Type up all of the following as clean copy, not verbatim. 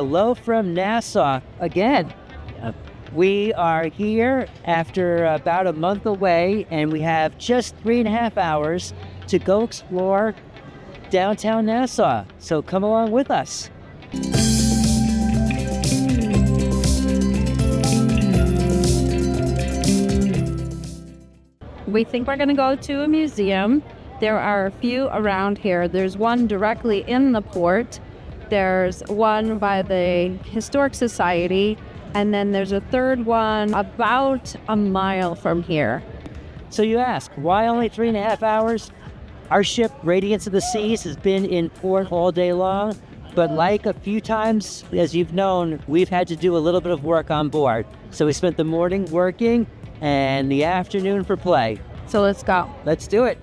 hello from Nassau again. We are here after about a month away, and we have just 3.5 hours to go explore downtown Nassau. So come along with us. We think we're going to go to a museum. There are a few around here. There's one directly in the port. There's one by the Historic Society. And then there's a third one about a mile from here. So you ask, why only 3.5 hours? Our ship, Radiance of the Seas, has been in port all day long. But like a few times, as you've known, we've had to do a little bit of work on board. So we spent the morning working and the afternoon for play. So let's go. Let's do it.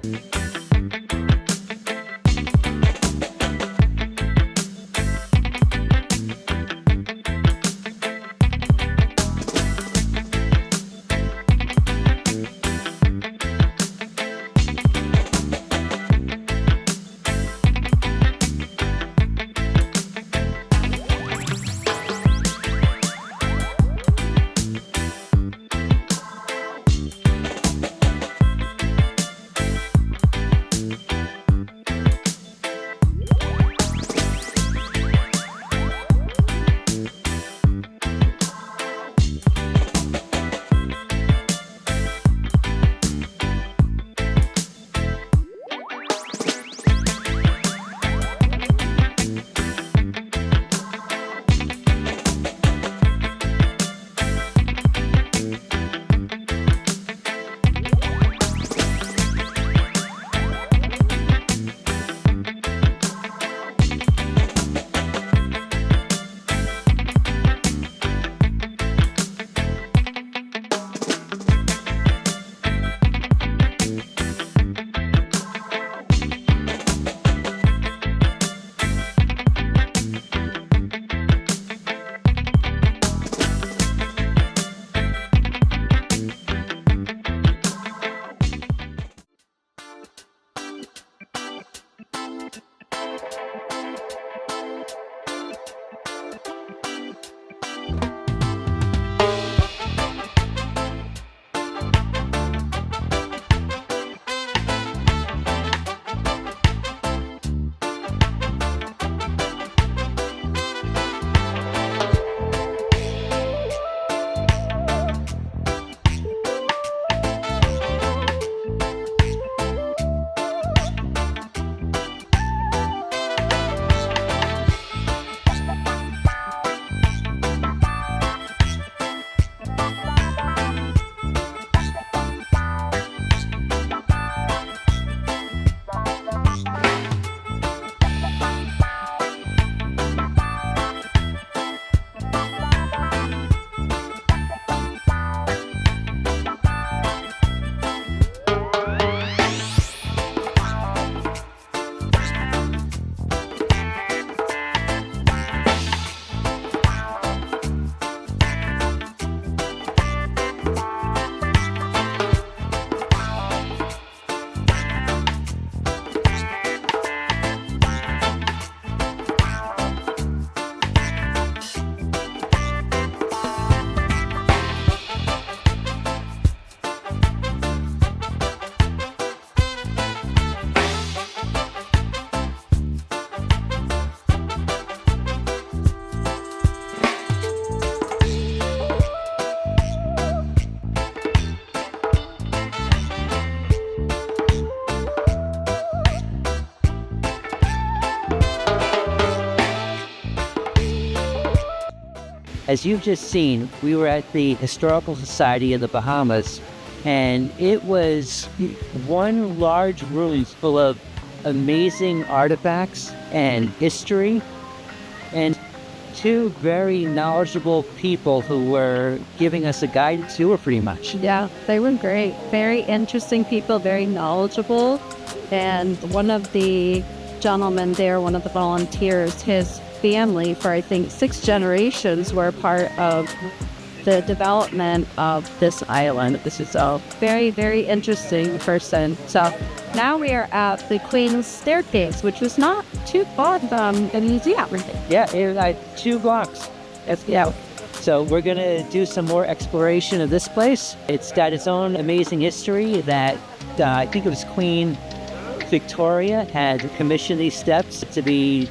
As you've just seen, we were at the Historical Society of the Bahamas, and it was one large room full of amazing artifacts and history, and two very knowledgeable people who were giving us a guided tour pretty much. Yeah, they were great. Very interesting people, very knowledgeable. And one of the gentlemen there, one of the volunteers, his family for I think 6 generations were part of the development of this island. This is a very, very interesting person. So Now we are at the Queen's Staircase, which was not too far from the museum. Yeah, it was like 2 blocks. Yeah. So we're gonna do some more exploration of this place. It's got its own amazing history that I think it was Queen Victoria had commissioned these steps to be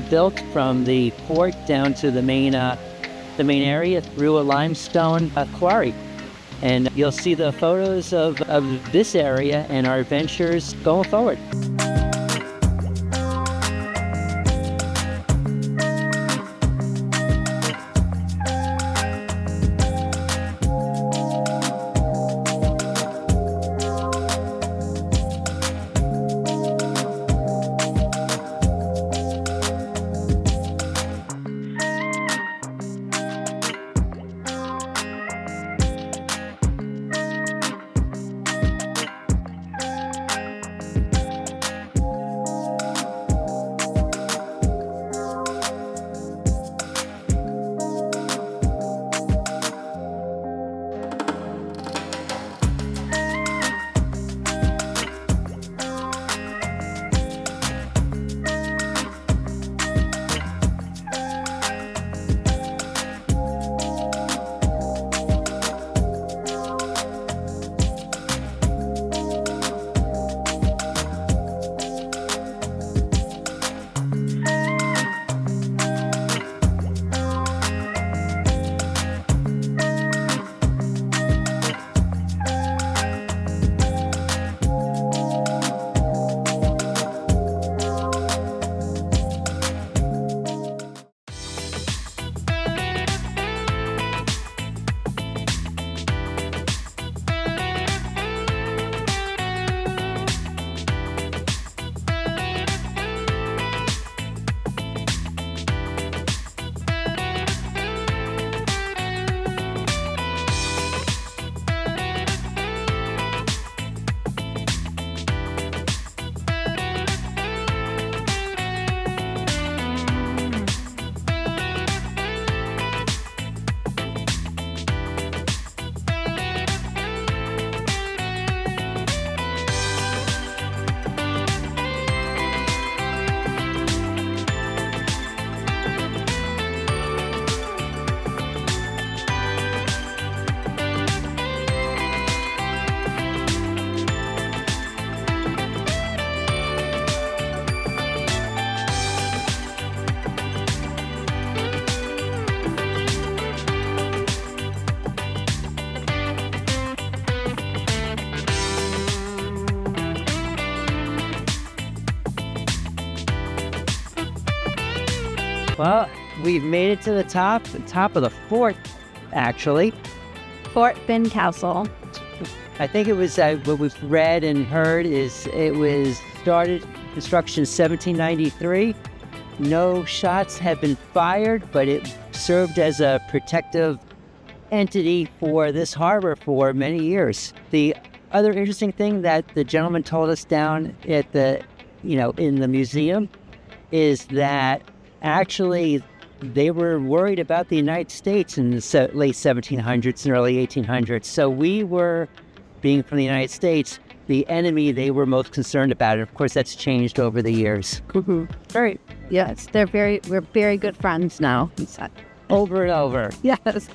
built from the port down to the main area through a limestone quarry. And you'll see the photos of this area and our adventures going forward. Well, we've made it to the top of the fort, actually. Fort Fincastle. I think it was, what we've read and heard is it was started construction 1793. No shots have been fired, but it served as a protective entity for this harbor for many years. The other interesting thing that the gentleman told us down at in the museum is that actually they were worried about the United States in the late 1700s and early 1800s. So we were, being from the United States, the enemy they were most concerned about. And of course, that's changed over the years. Very, yes, we're very good friends now. Over and over. Yes.